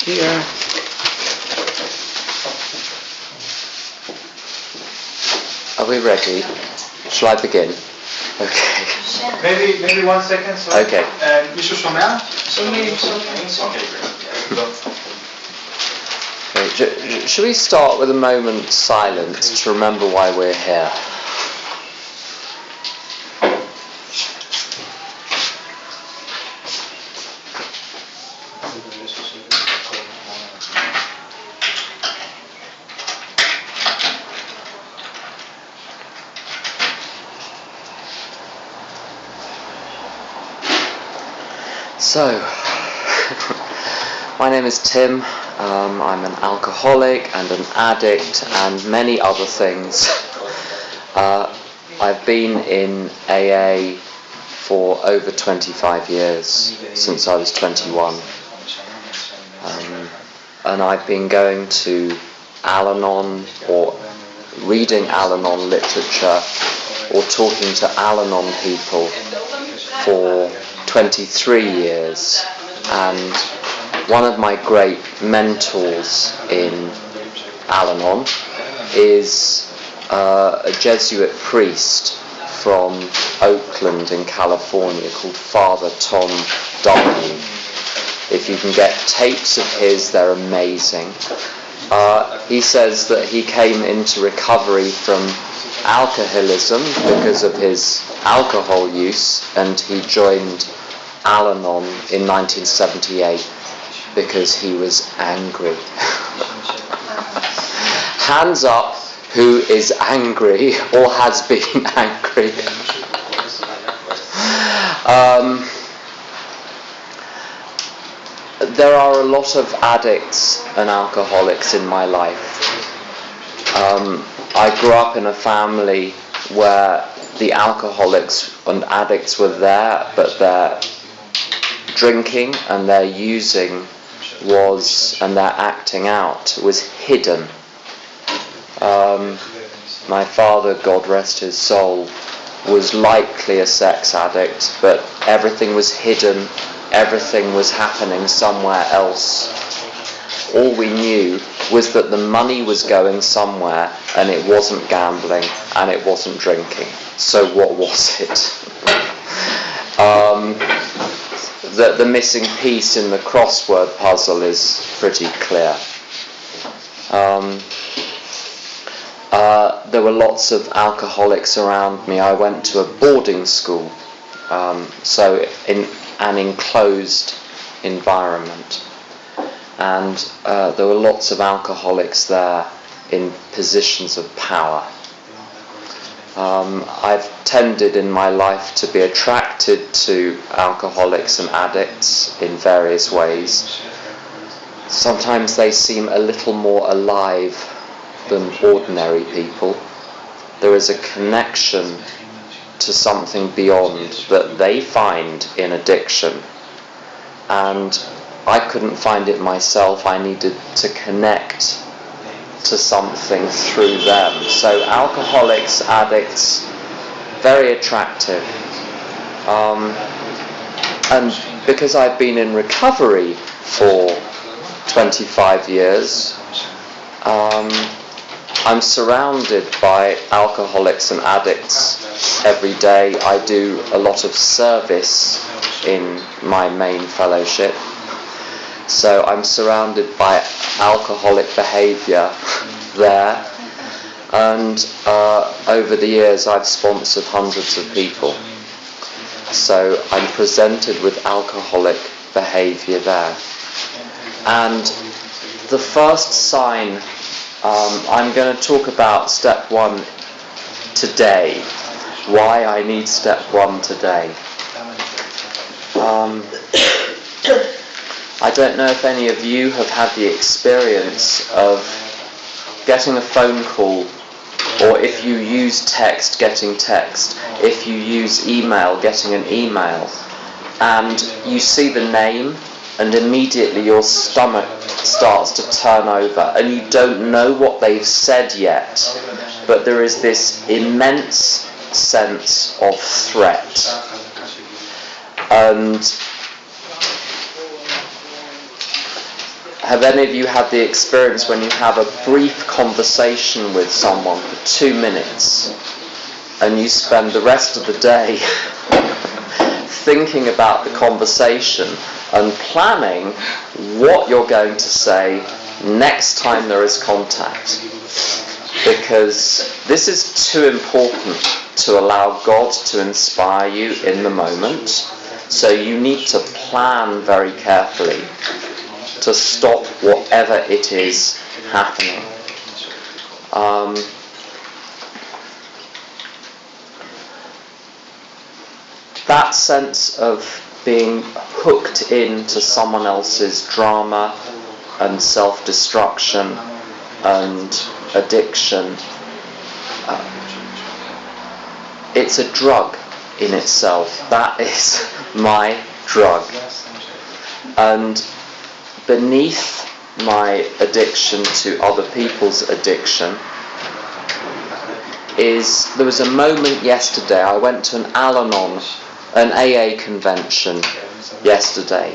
here. Are we ready? Shall I begin? Okay. Maybe 1 second. Sorry. Okay. Mr. Sommer? Okay. Shall we start with a moment's silence to remember why we're here? So, my name is Tim. I'm an alcoholic and an addict and many other things. I've been in AA for over 25 years, since I was 21. And I've been going to Al-Anon or reading Al-Anon literature or talking to Al-Anon people for 23 years, and one of my great mentors in Al-Anon is a Jesuit priest from Oakland in California called Father Tom W. If you can get tapes of his, they're amazing. He says that he came into recovery from alcoholism because of his alcohol use, and he joined Al-Anon in 1978 because he was angry. Hands up who is angry or has been angry. There are a lot of addicts and alcoholics in my life. I grew up in a family where the alcoholics and addicts were there, but their drinking and their using and their acting out was hidden. My father, God rest his soul, was likely a sex addict, but everything was hidden, everything was happening somewhere else. All we knew was that the money was going somewhere, and it wasn't gambling and it wasn't drinking. So what was it? The missing piece in the crossword puzzle is pretty clear. There were lots of alcoholics around me. I went to a boarding school, so in an enclosed environment. And there were lots of alcoholics there in positions of power. I've tended in my life to be attracted to alcoholics and addicts in various ways. Sometimes they seem a little more alive than ordinary people. There is a connection to something beyond that they find in addiction. And I couldn't find it myself. I needed to connect to something through them. So alcoholics, addicts, very attractive. And because I've been in recovery for 25 years, I'm surrounded by alcoholics and addicts every day. I do a lot of service in my main fellowship. So I'm surrounded by alcoholic behaviour there, and over the years I've sponsored hundreds of people. So I'm presented with alcoholic behaviour there. And the first sign, I'm going to talk about step 1 today, why I need step 1 today. I don't know if any of you have had the experience of getting a phone call, or if you use text, getting text, if you use email, getting an email, and you see the name and immediately your stomach starts to turn over and you don't know what they've said yet, but there is this immense sense of threat. And Have any of you had the experience when you have a brief conversation with someone for 2 minutes and you spend the rest of the day thinking about the conversation and planning what you're going to say next time there is contact? Because this is too important to allow God to inspire you in the moment. So you need to plan very carefully to stop whatever it is happening. That sense of being hooked into someone else's drama and self-destruction and addiction, it's a drug in itself. That is my drug. And beneath my addiction to other people's addiction there was a moment yesterday. I went to an Al-Anon, an AA convention yesterday,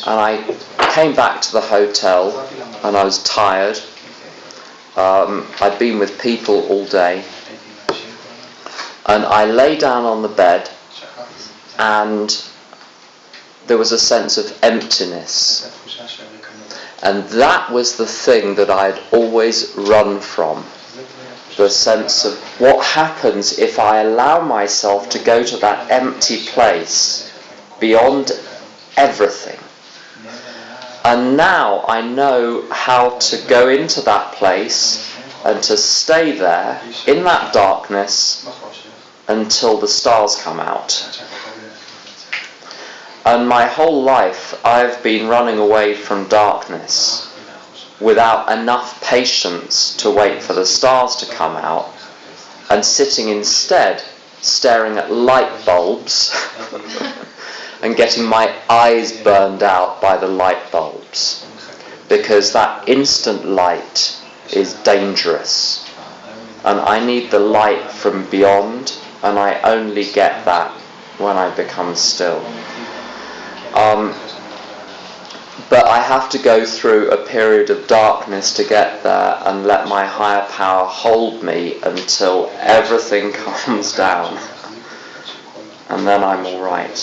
and I came back to the hotel and I was tired. I'd been with people all day, and I lay down on the bed and there was a sense of emptiness, and that was the thing that I'd always run from. The sense of what happens if I allow myself to go to that empty place beyond everything. And now I know how to go into that place and to stay there in that darkness until the stars come out. And my whole life I've been running away from darkness without enough patience to wait for the stars to come out, and sitting instead staring at light bulbs and getting my eyes burned out by the light bulbs, because that instant light is dangerous and I need the light from beyond, and I only get that when I become still. But I have to go through a period of darkness to get there and let my higher power hold me until everything calms down, and then I'm all right.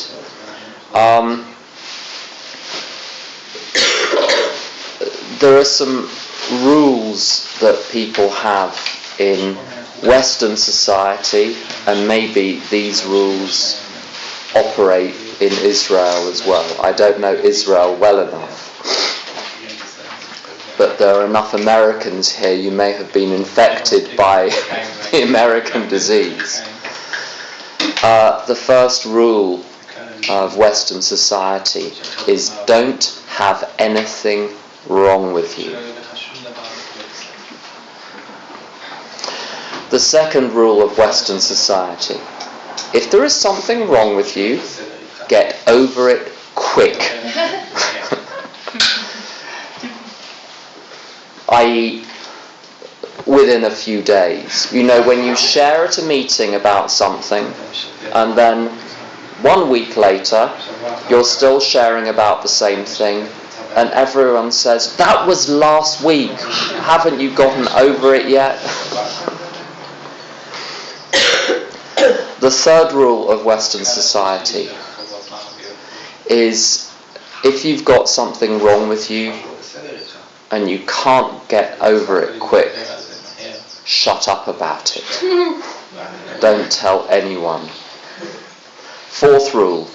There are some rules that people have in Western society, and maybe these rules operate in Israel as well. I don't know Israel well enough, but there are enough Americans here, you may have been infected by the American disease. The first rule of Western society is don't have anything wrong with you. The second rule of Western society: if there is something wrong with you, get over it quick. I.e., within a few days. You know, when you share at a meeting about something, and then 1 week later, you're still sharing about the same thing, and everyone says, that was last week, haven't you gotten over it yet? The third rule of Western society is, if you've got something wrong with you and you can't get over it quick, shut up about it. Don't tell anyone. Fourth rule: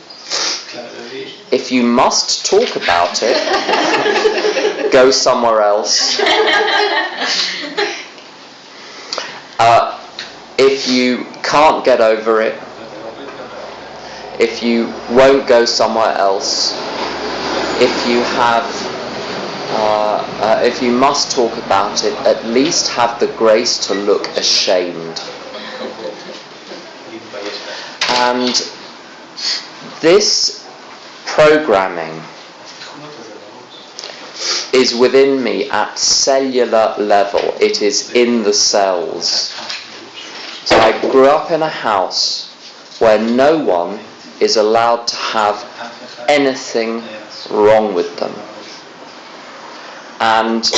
if you must talk about it, go somewhere else. If you can't get over it, if you won't go somewhere else, if you must talk about it, at least have the grace to look ashamed. And this programming is within me at cellular level. It is in the cells. So I grew up in a house where no one is allowed to have anything wrong with them. And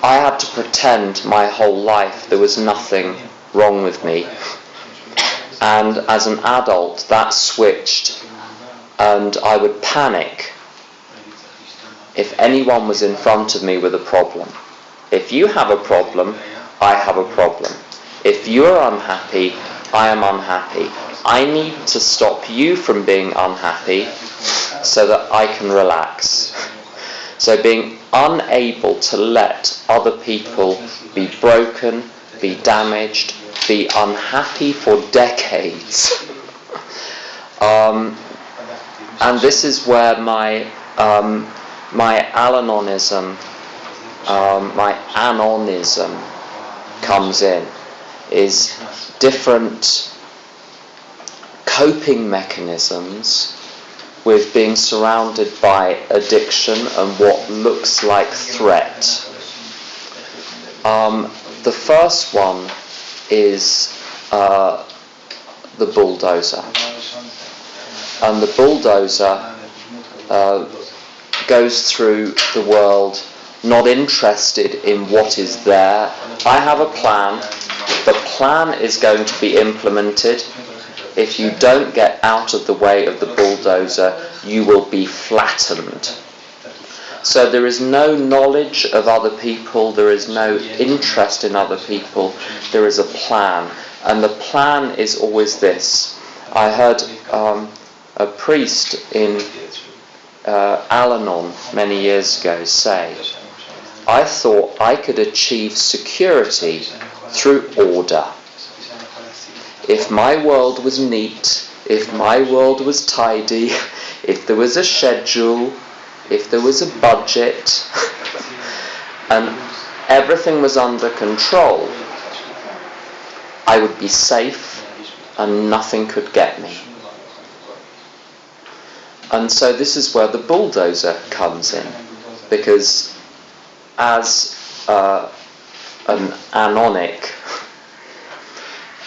I had to pretend my whole life there was nothing wrong with me. And as an adult, that switched, and I would panic if anyone was in front of me with a problem. If you have a problem, I have a problem. If you are unhappy, I am unhappy. I need to stop you from being unhappy so that I can relax. So being unable to let other people be broken, be damaged, be unhappy for decades. And this is where my Al-Anonism, my Anonism comes in, is different coping mechanisms with being surrounded by addiction and what looks like threat. The first one is the bulldozer. And the bulldozer goes through the world not interested in what is there. I have a plan. The plan is going to be implemented. If you don't get out of the way of the bulldozer, you will be flattened. So there is no knowledge of other people, there is no interest in other people, there is a plan. And the plan is always this. I heard a priest in Al-Anon many years ago say, I thought I could achieve security through order. If my world was neat, if my world was tidy, if there was a schedule, if there was a budget, and everything was under control, I would be safe and nothing could get me. And so this is where the bulldozer comes in, because as an anonic,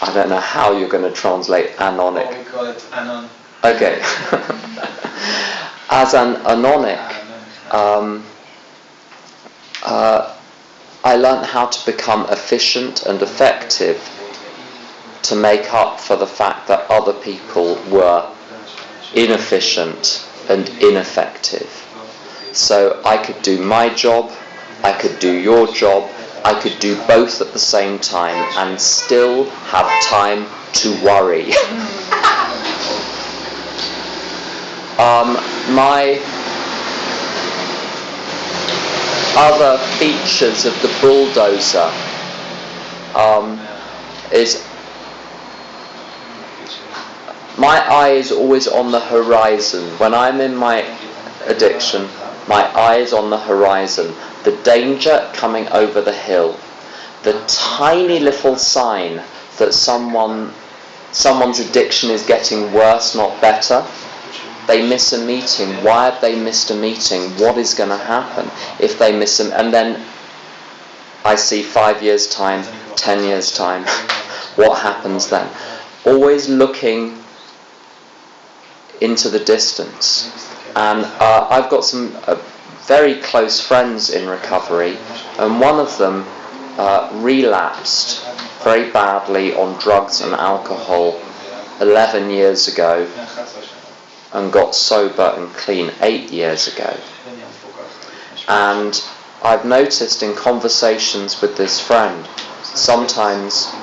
I don't know how you're going to translate anonic. Oh, we call it Anon. Okay. As an anonic, I learned how to become efficient and effective to make up for the fact that other people were inefficient and ineffective. So I could do my job, I could do your job, I could do both at the same time and still have time to worry. My other features of the bulldozer is my eye is always on the horizon. When I'm in my addiction, my eye is on the horizon. The danger coming over the hill. The tiny little sign that someone's addiction is getting worse, not better. They miss a meeting. Why have they missed a meeting? What is going to happen if they miss them? And then I see 5 years' time, 10 years' time. What happens then? Always looking into the distance. And I've got some very close friends in recovery, and one of them relapsed very badly on drugs and alcohol 11 years ago and got sober and clean 8 years ago. And I've noticed in conversations with this friend, sometimes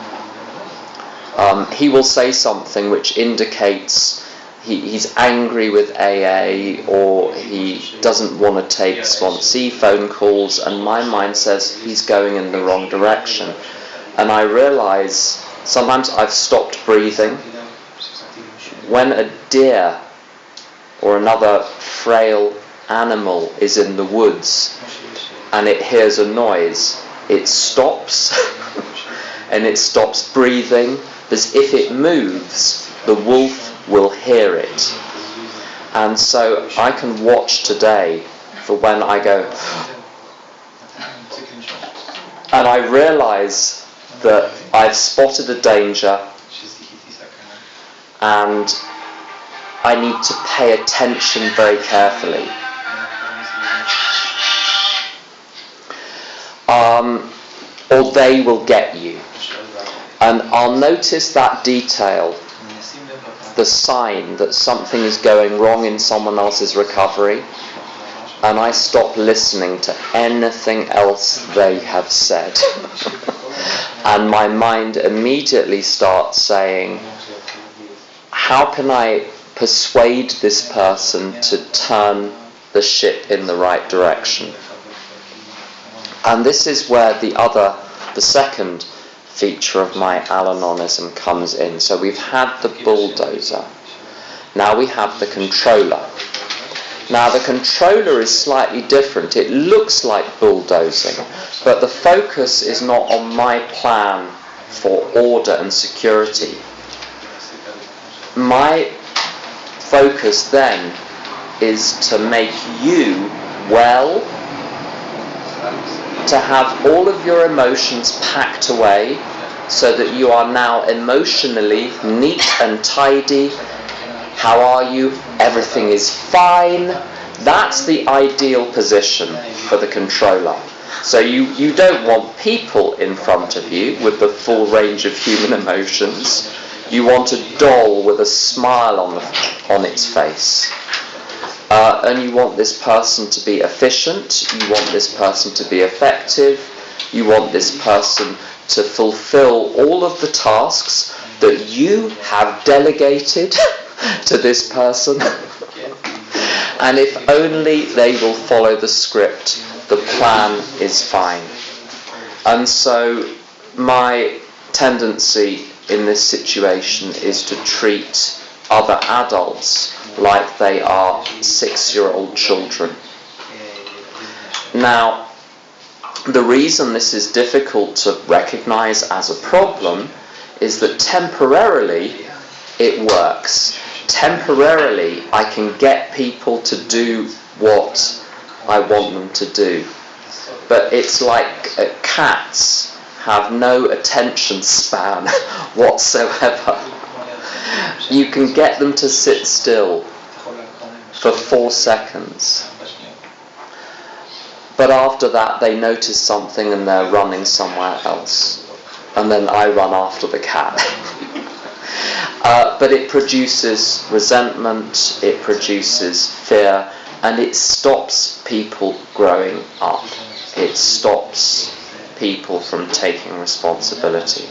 he will say something which indicates he's angry with AA, or he doesn't want to take sponsee phone calls, and my mind says he's going in the wrong direction. And I realise sometimes I've stopped breathing. When a deer or another frail animal is in the woods and it hears a noise, it stops and it stops breathing, because if it moves, the wolf will hear it. And so I can watch today for when I go, and I realise that I've spotted a danger and I need to pay attention very carefully. or they will get you. And I'll notice that detail, the sign that something is going wrong in someone else's recovery, and I stop listening to anything else they have said. And my mind immediately starts saying, how can I persuade this person to turn the ship in the right direction? And this is where the second feature of my Al-Anonism comes in. So we've had the bulldozer. Now we have the controller. Now the controller is slightly different. It looks like bulldozing, but the focus is not on my plan for order and security. My focus then is to make you well, to have all of your emotions packed away so that you are now emotionally neat and tidy. How are you? Everything is fine. That's the ideal position for the controller. So you don't want people in front of you with the full range of human emotions. You want a doll with a smile on its face. And you want this person to be efficient, you want this person to be effective, you want this person to fulfill all of the tasks that you have delegated to this person. And if only they will follow the script, the plan is fine. And so my tendency in this situation is to treat other adults like they are 6-year-old children. Now, the reason this is difficult to recognize as a problem is that temporarily it works. Temporarily I can get people to do what I want them to do. But it's like cats have no attention span whatsoever. You can get them to sit still for 4 seconds. But after that they notice something and they're running somewhere else. And then I run after the cat. But it produces resentment, it produces fear, and it stops people growing up. It stops people from taking responsibility.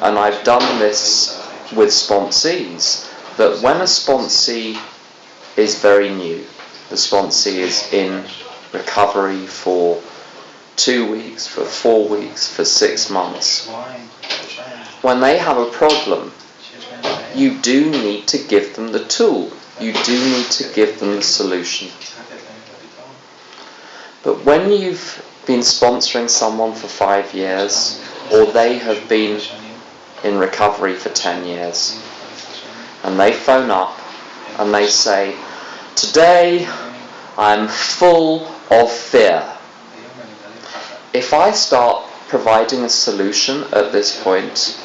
And I've done this with sponsees, that when a sponsee is very new, the sponsee is in recovery for 2 weeks, for 4 weeks, for 6 months, when they have a problem, you do need to give them the tool. You do need to give them the solution. But when you've been sponsoring someone for 5 years, or they have been in recovery for 10 years, and they phone up and they say, today I'm full of fear. If I start providing a solution at this point,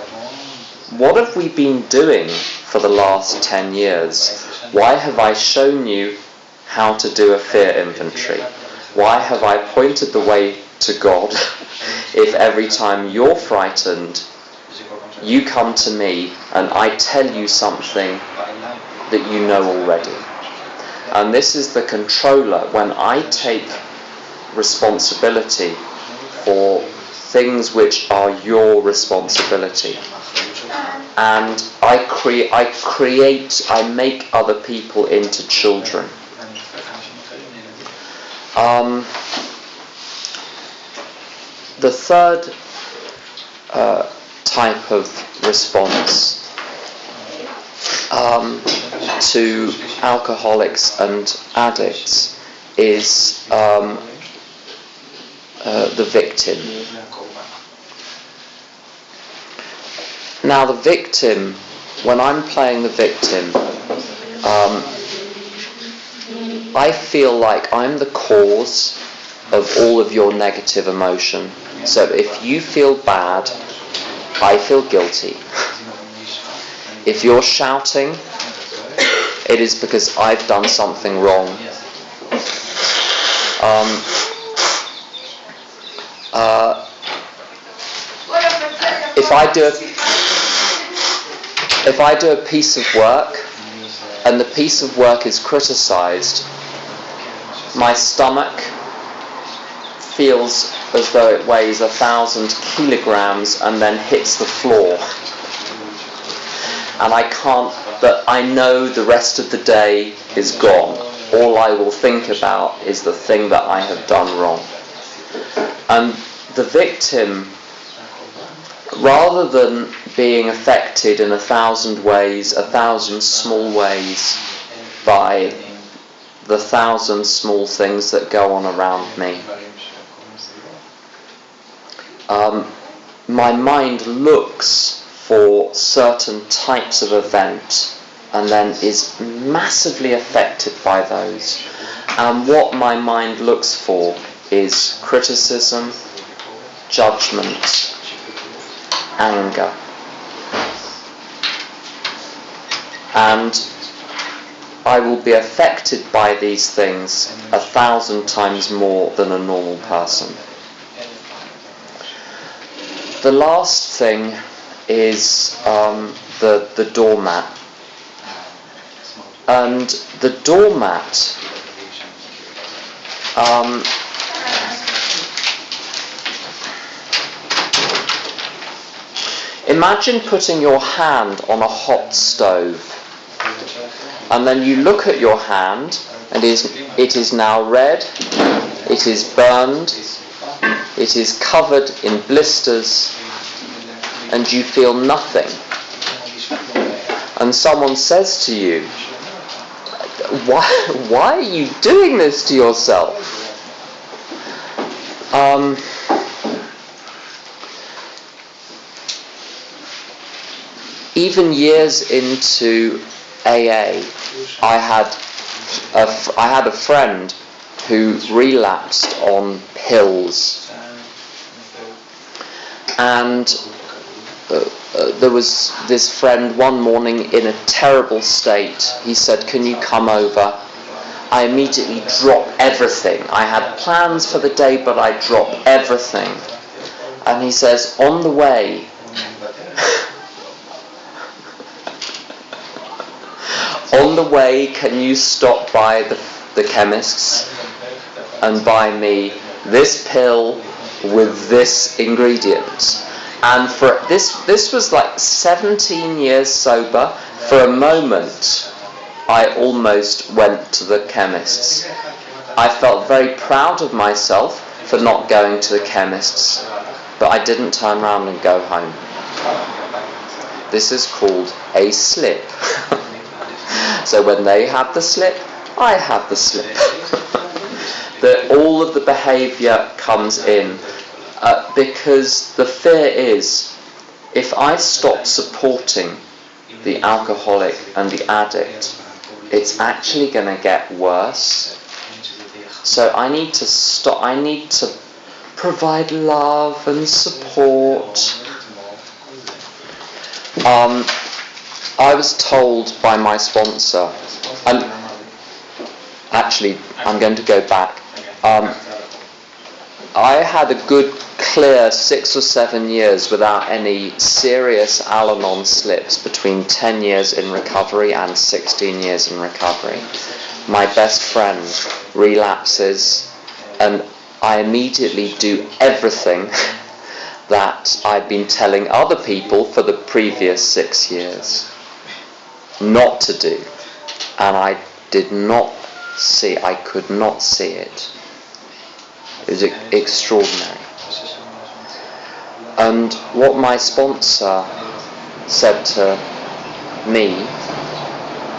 what have we been doing for the last 10 years? Why have I shown you how to do a fear inventory? Why have I pointed the way to God if every time you're frightened, you come to me and I tell you something that you know already? And this is the controller. When I take responsibility for things which are your responsibility, and I make other people into children. The third type of response to alcoholics and addicts is the victim. Now the victim, when I'm playing the victim, I feel like I'm the cause of all of your negative emotion. So if you feel bad, I feel guilty. If you're shouting, it is because I've done something wrong. if I do a piece of work and the piece of work is criticised, my stomach feels as though it weighs 1,000 kilograms and then hits the floor. And I can't, but I know the rest of the day is gone. All I will think about is the thing that I have done wrong. And the victim, rather than being affected in 1,000 ways, 1,000 small ways, by the 1,000 small things that go on around me, my mind looks for certain types of event and then is massively affected by those. And what my mind looks for is criticism, judgment, anger. And I will be affected by these things 1,000 times more than a normal person. The last thing is the doormat. And the doormat imagine putting your hand on a hot stove, and then you look at your hand and it is now red, it is burned, it is covered in blisters, and you feel nothing. And someone says to you, why are you doing this to yourself? Even years into AA, I had a friend who relapsed on pills, and there was this friend one morning in a terrible state. He said, "Can you come over?" I immediately dropped everything. I had plans for the day, but I dropped everything. And he says, "On the way, can you stop by the chemist's and buy me this pill with this ingredient?" And for this was like 17 years sober. For a moment, I almost went to the chemist's. I felt very proud of myself for not going to the chemist's, but I didn't turn around and go home. This is called a slip. So when they have the slip, I have the slip. That all of the behaviour comes in. Because the fear is, if I stop supporting the alcoholic and the addict, it's actually going to get worse. So I need to stop. I need to provide love and support. I was told by my sponsor, and actually I'm going to go back. I had a good clear 6 or 7 years without any serious Al-Anon slips, between 10 years in recovery and 16 years in recovery. My best friend relapses, and I immediately do everything that I'd been telling other people for the previous 6 years not to do. And I could not see it. It was extraordinary. And what my sponsor said to me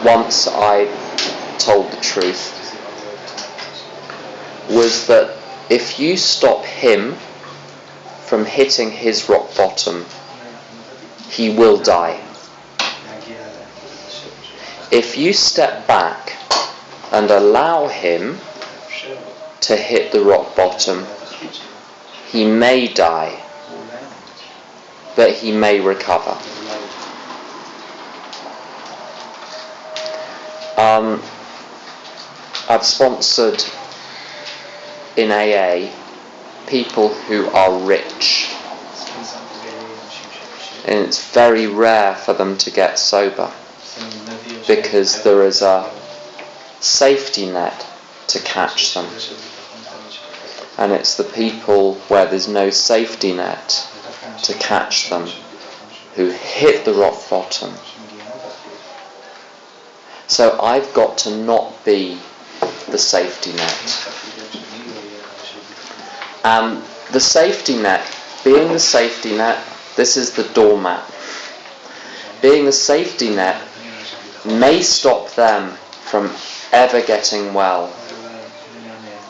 once I told the truth was that if you stop him from hitting his rock bottom, he will die. If you step back and allow him to hit the rock bottom, he may die, but he may recover. I've sponsored in AA people who are rich, and it's very rare for them to get sober because there is a safety net to catch them. And it's the people where there's no safety net to catch them who hit the rock bottom. So I've got to not be the safety net. And the safety net, being the safety net, this is the doormat. Being the safety net may stop them from ever getting well,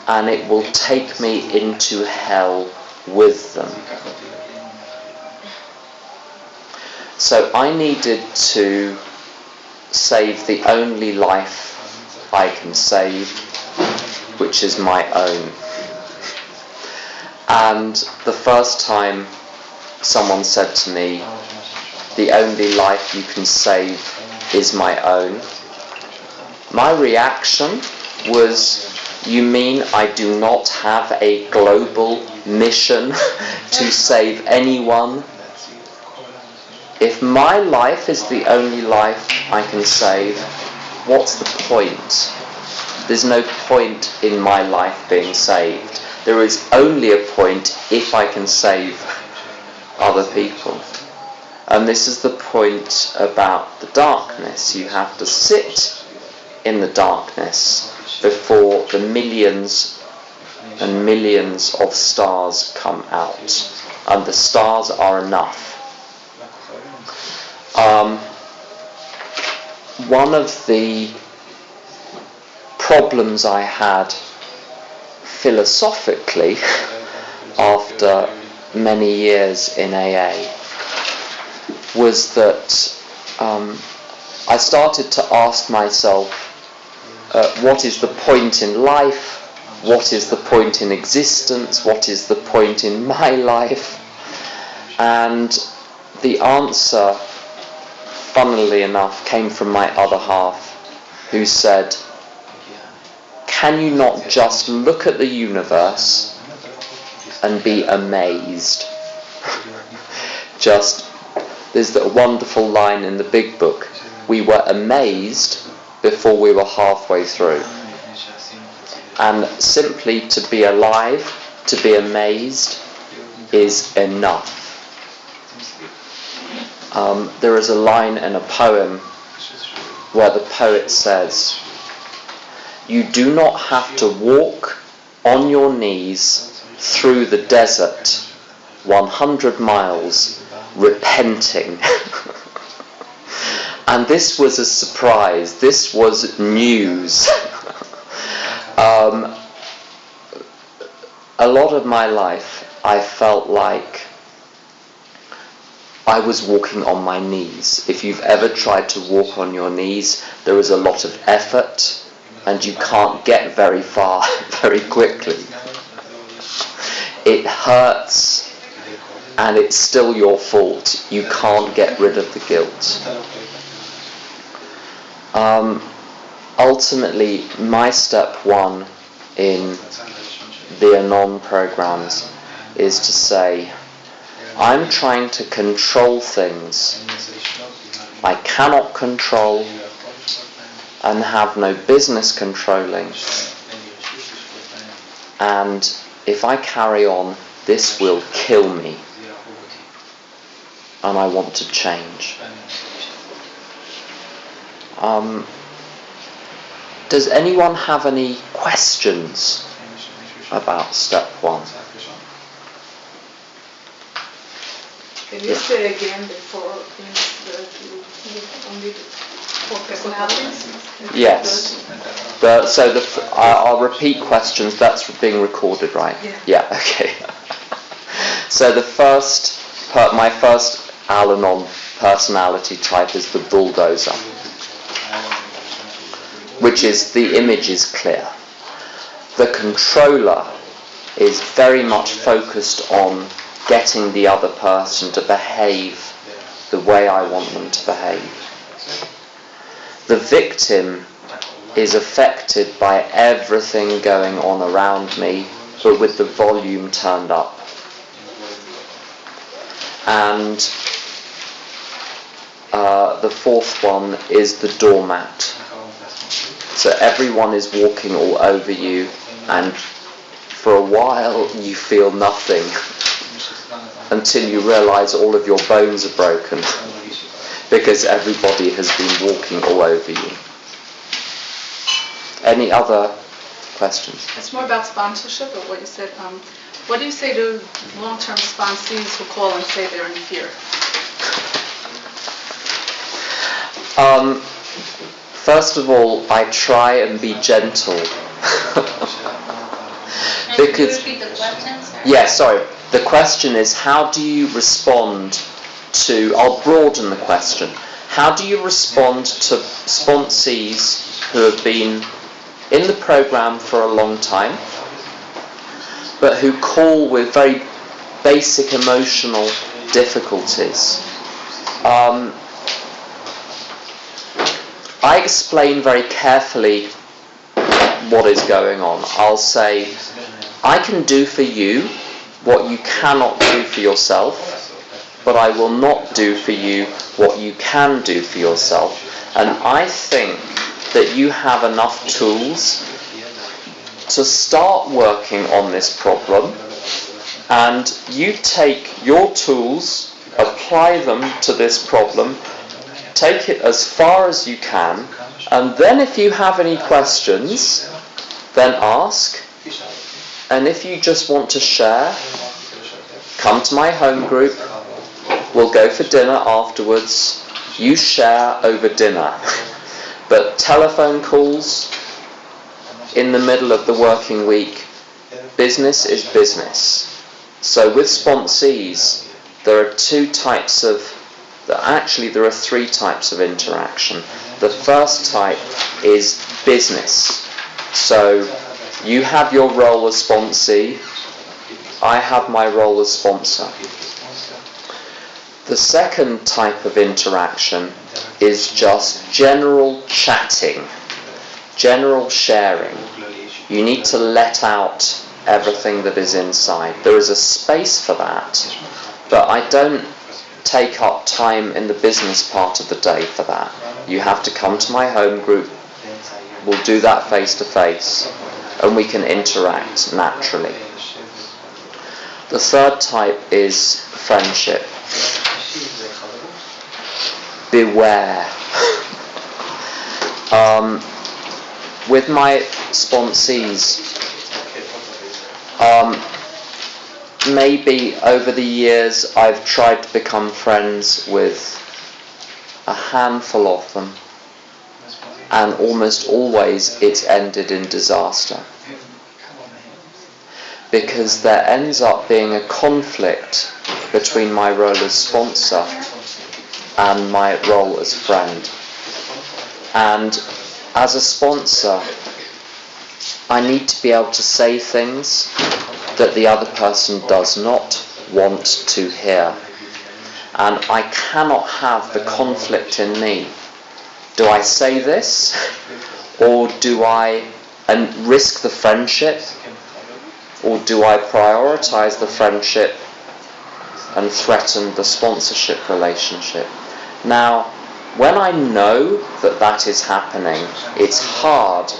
and it will take me into hell with them. So I needed to save the only life I can save, which is my own. And the first time someone said to me, the only life you can save is my own, my reaction was, you mean I do not have a global mission to save anyone? If my life is the only life I can save, what's the point? There's no point in my life being saved. There is only a point if I can save other people. And this is the point about the darkness. You have to sit in the darkness before the millions and millions of stars come out. And the stars are enough. One of the problems I had philosophically after many years in AA was that I started to ask myself, what is the point in life? What is the point in existence? What is the point in my life? And the answer, funnily enough, came from my other half, who said, can you not just look at the universe and be amazed? There's a wonderful line in the big book, we were amazed before we were halfway through. And simply to be alive, to be amazed, is enough. There is a line in a poem where the poet says, you do not have to walk on your knees through the desert 100 miles repenting. And this was a surprise. This was news. A lot of my life I felt like I was walking on my knees. If you've ever tried to walk on your knees, there is a lot of effort and you can't get very far very quickly. It hurts and it's still your fault. You can't get rid of the guilt. Ultimately, my step one in the Anon programs is to say, I'm trying to control things I cannot control and have no business controlling. And if I carry on, this will kill me. And I want to change. Does anyone have any questions about step one? Can you say again the four things that you only for personalities? Yes. I'll repeat questions. That's being recorded, right? Yeah. Okay. So my first Al-Anon personality type is the bulldozer, which is, the image is clear. The controller is very much focused on getting the other person to behave the way I want them to behave. The victim is affected by everything going on around me but with the volume turned up. And the fourth one is the doormat. So everyone is walking all over you, and for a while you feel nothing until you realise all of your bones are broken because everybody has been walking all over you. Any other questions? It's more about sponsorship, but what you said. What do you say to long-term sponsees who call and say they're in fear? First of all, I try and be gentle. Could you repeat the question, sir? Yeah, sorry. The question is, how do you respond to, I'll broaden the question, how do you respond to sponsees who have been in the programme for a long time, but who call with very basic emotional difficulties? I explain very carefully what is going on. I'll say, I can do for you what you cannot do for yourself, but I will not do for you what you can do for yourself. And I think that you have enough tools to start working on this problem, and you take your tools, apply them to this problem, take it as far as you can, and then if you have any questions, then ask. And if you just want to share, come to my home group, we'll go for dinner afterwards, you share over dinner. But telephone calls in the middle of the working week, business is business. So with sponsees, there are there are three types of interaction. The first type is business. So you have your role as sponsee, I have my role as sponsor. The second type of interaction is just general chatting, general sharing. You need to let out everything that is inside. There is a space for that, but I don't take up time in the business part of the day for that. You have to come to my home group, we'll do that face to face, and we can interact naturally. The third type is friendship. Beware. With my sponsees, maybe over the years I've tried to become friends with a handful of them, and almost always it's ended in disaster, because there ends up being a conflict between my role as sponsor and my role as friend. And as a sponsor, I need to be able to say things that the other person does not want to hear. And I cannot have the conflict in me. Do I say this, or do I risk the friendship, or do I prioritise the friendship and threaten the sponsorship relationship? Now, when I know that that is happening, it's hard,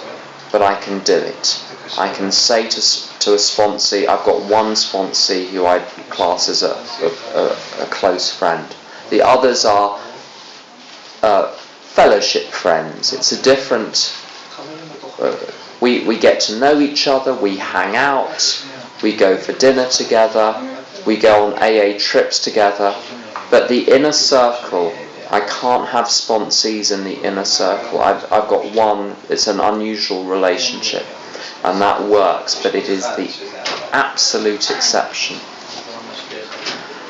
but I can do it. I can say to a sponsee, I've got one sponsee who I class as a close friend. The others are fellowship friends. It's a different... we get to know each other, we hang out, we go for dinner together, we go on AA trips together, but the inner circle, I can't have sponsees in the inner circle. I've got one, it's an unusual relationship, and that works, but it is the absolute exception.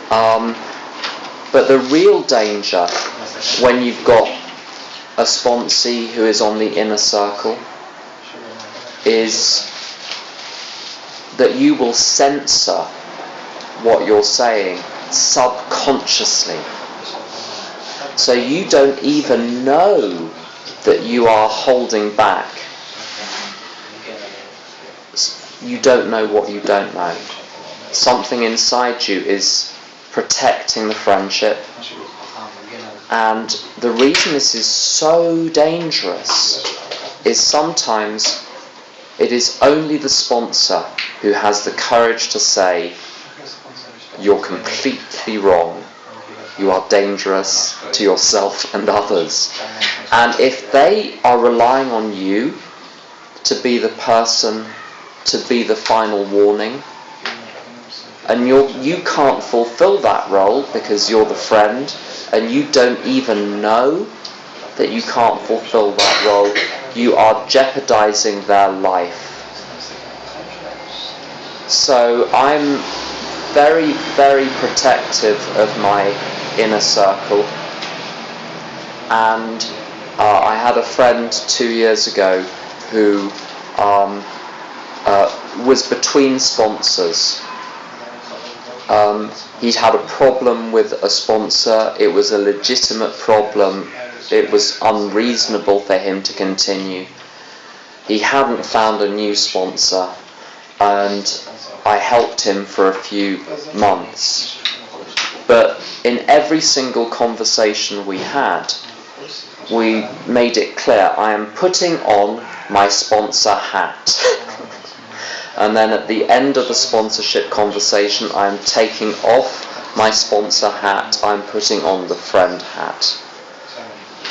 But the real danger when you've got a sponsee who is on the inner circle is that you will censor what you're saying subconsciously. So you don't even know that you are holding back you don't know what you don't know. Something inside you is protecting the friendship. And the reason this is so dangerous is sometimes it is only the sponsor who has the courage to say, you're completely wrong. You are dangerous to yourself and others. And if they are relying on you to be the person, to be the final warning, and you can't fulfill that role because you're the friend, and you don't even know that you can't fulfill that role, you are jeopardizing their life. So I'm very, very protective of my inner circle. And I had a friend 2 years ago who was between sponsors. He'd had a problem with a sponsor. It was a legitimate problem. It was unreasonable for him to continue. He hadn't found a new sponsor, and I helped him for a few months. But in every single conversation we had, we made it clear, I am putting on my sponsor hat. And then at the end of the sponsorship conversation, I'm taking off my sponsor hat, I'm putting on the friend hat.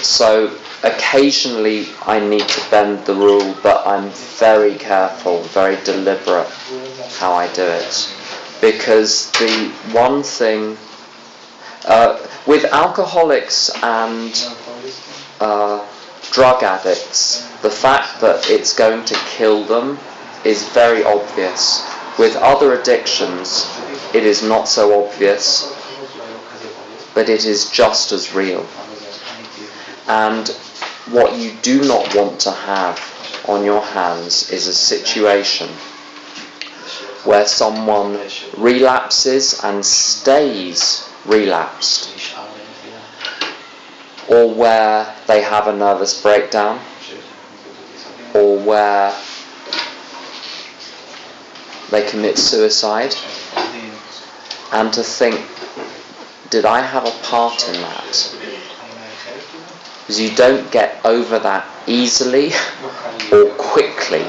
So occasionally I need to bend the rule, but I'm very careful, very deliberate how I do it. Because the one thing, with alcoholics and drug addicts, the fact that it's going to kill them is very obvious. With other addictions, it is not so obvious, but it is just as real. And what you do not want to have on your hands is a situation where someone relapses and stays relapsed, or where they have a nervous breakdown, or where they commit suicide, and to think, did I have a part in that? Because you don't get over that easily or quickly.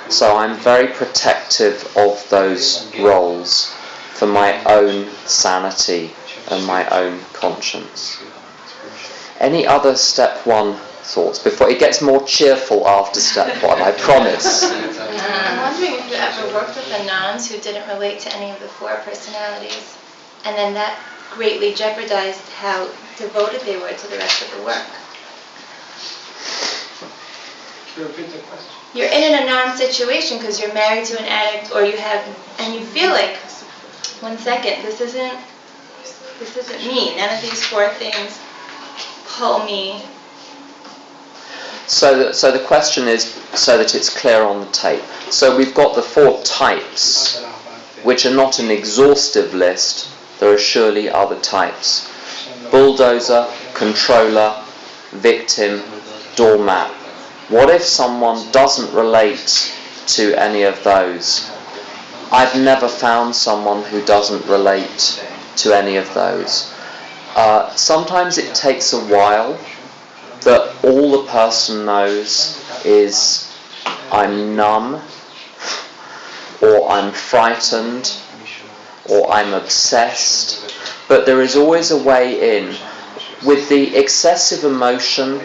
So I'm very protective of those roles for my own sanity and my own conscience. Any other step one thoughts before it gets more cheerful after step one, I promise. I'm wondering if you ever worked with the nuns who didn't relate to any of the 4 personalities, and then that greatly jeopardized how devoted they were to the rest of the work. Can you repeat the question? You're in an Anon situation because you're married to an addict, or you have, and you feel like, 1 second, this isn't me. None of these 4 things pull me. So the question is, so that it's clear on the tape. So we've got the 4 types, which are not an exhaustive list. There are surely other types. Bulldozer, controller, victim, doormat. What if someone doesn't relate to any of those? I've never found someone who doesn't relate to any of those. Sometimes it takes a while that all the person knows is I'm numb, or I'm frightened, or I'm obsessed. But there is always a way in. With the excessive emotional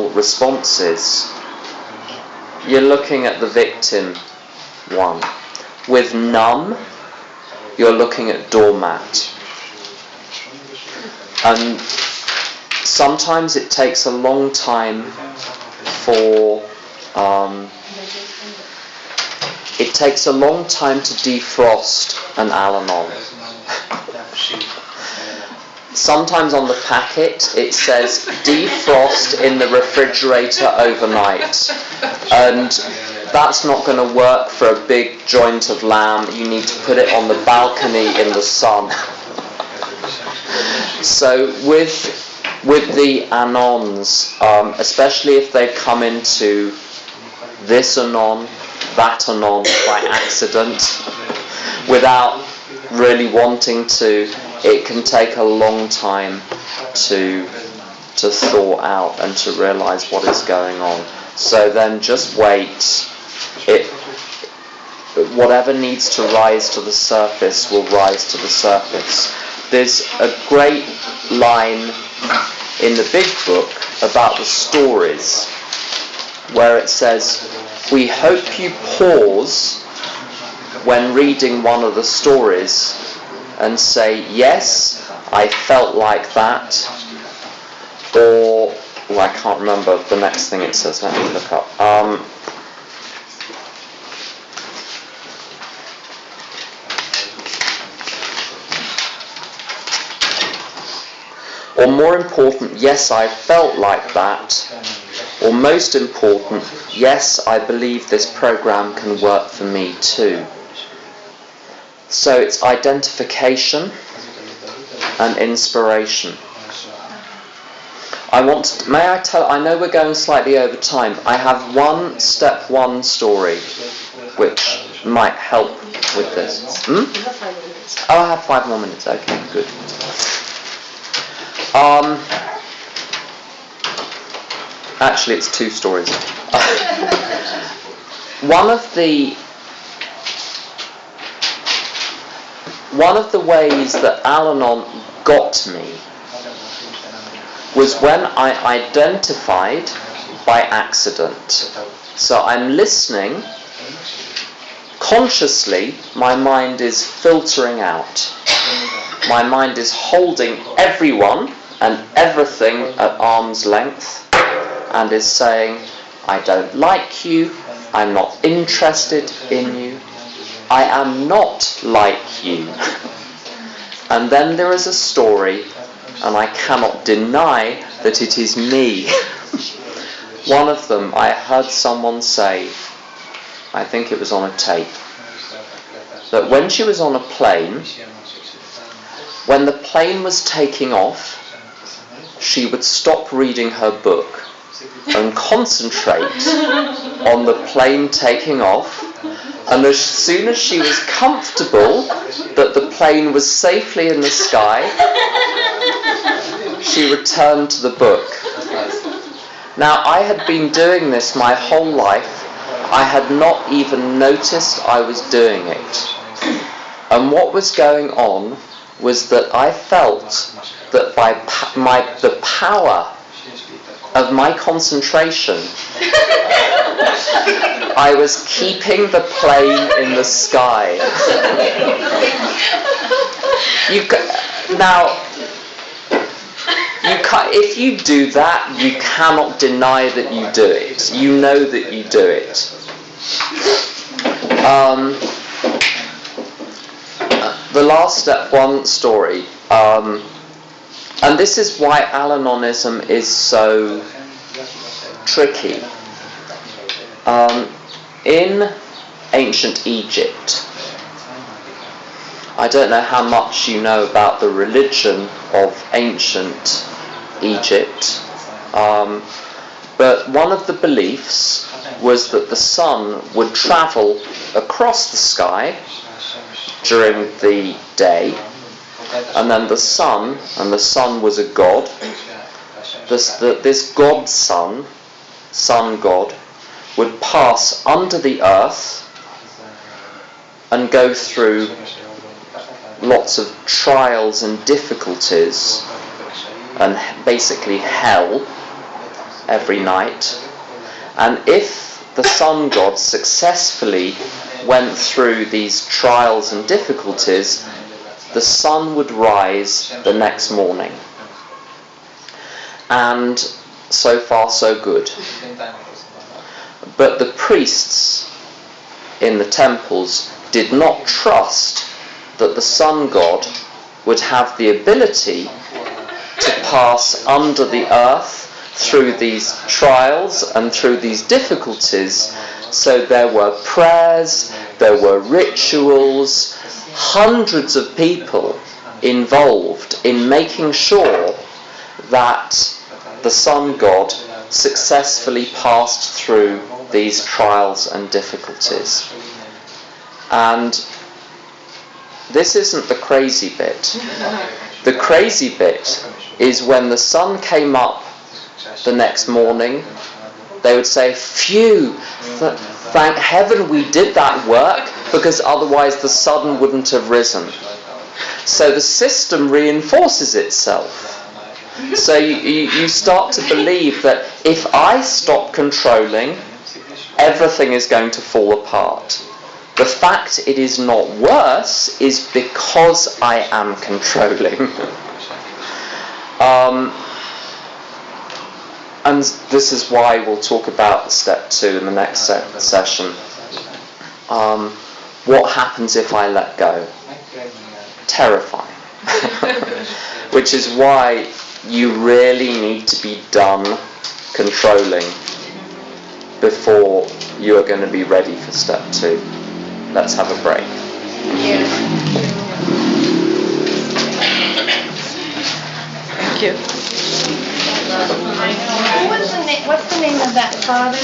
responses, you're looking at the victim one. With numb, you're looking at doormat. And sometimes it takes a long time to defrost an Al-Anon. Sometimes on the packet it says defrost in the refrigerator overnight, and that's not going to work for a big joint of lamb. You need to put it on the balcony in the sun. So with the Anons, especially if they come into this Anon, that Anon by accident, without really wanting to. It can take a long time to thaw out and to realise what is going on. So then just wait. Whatever needs to rise to the surface will rise to the surface. There's a great line in the big book about the stories where it says, "We hope you pause when reading one of the stories and say, yes, I felt like that," or, well, I can't remember the next thing it says, let me look up. Or more important, yes, I felt like that. Or most important, yes, I believe this program can work for me too. So it's identification and inspiration. I know we're going slightly over time. I have one step one story which might help with this. You have 5 minutes. Oh, I have 5 more minutes. Okay, good. Actually, it's 2 stories. One of the ways that Al-Anon got me was when I identified by accident. So I'm listening. Consciously, my mind is filtering out. My mind is holding everyone and everything at arm's length and is saying, I don't like you, I'm not interested in you, I am not like you. And then there is a story, and I cannot deny that it is me. One of them, I heard someone say, I think it was on a tape, that when she was on a plane, when the plane was taking off, she would stop reading her book and concentrate on the plane taking off, and as soon as she was comfortable that the plane was safely in the sky, she returned to the book. Now, I had been doing this my whole life. I had not even noticed I was doing it. And what was going on was that I felt that by the power of my concentration, I was keeping the plane in the sky. If you do that, you cannot deny that you do it. You know that you do it. The last step one story, and this is why Al-Anonism is so tricky. In ancient Egypt, I don't know how much you know about the religion of ancient Egypt, but one of the beliefs was that the sun would travel across the sky during the day, and then the sun was a god. This god sun god, would pass under the earth and go through lots of trials and difficulties and basically hell every night. And if the sun god successfully went through these trials and difficulties, the sun would rise the next morning. And so far so good. But the priests in the temples did not trust that the sun god would have the ability to pass under the earth through these trials and through these difficulties. So there were prayers, there were rituals, hundreds of people involved in making sure that the sun god successfully passed through these trials and difficulties. And this isn't the crazy bit. The crazy bit is when the sun came up the next morning, they would say, phew, thank heaven we did that work, because otherwise the sun wouldn't have risen. So the system reinforces itself. So you start to believe that if I stop controlling, everything is going to fall apart. The fact it is not worse is because I am controlling. And this is why we'll talk about step 2 in the next session. What happens if I let go? Terrifying. Which is why you really need to be done controlling before you are going to be ready for step 2. Let's have a break. Thank you. What's the name of that father?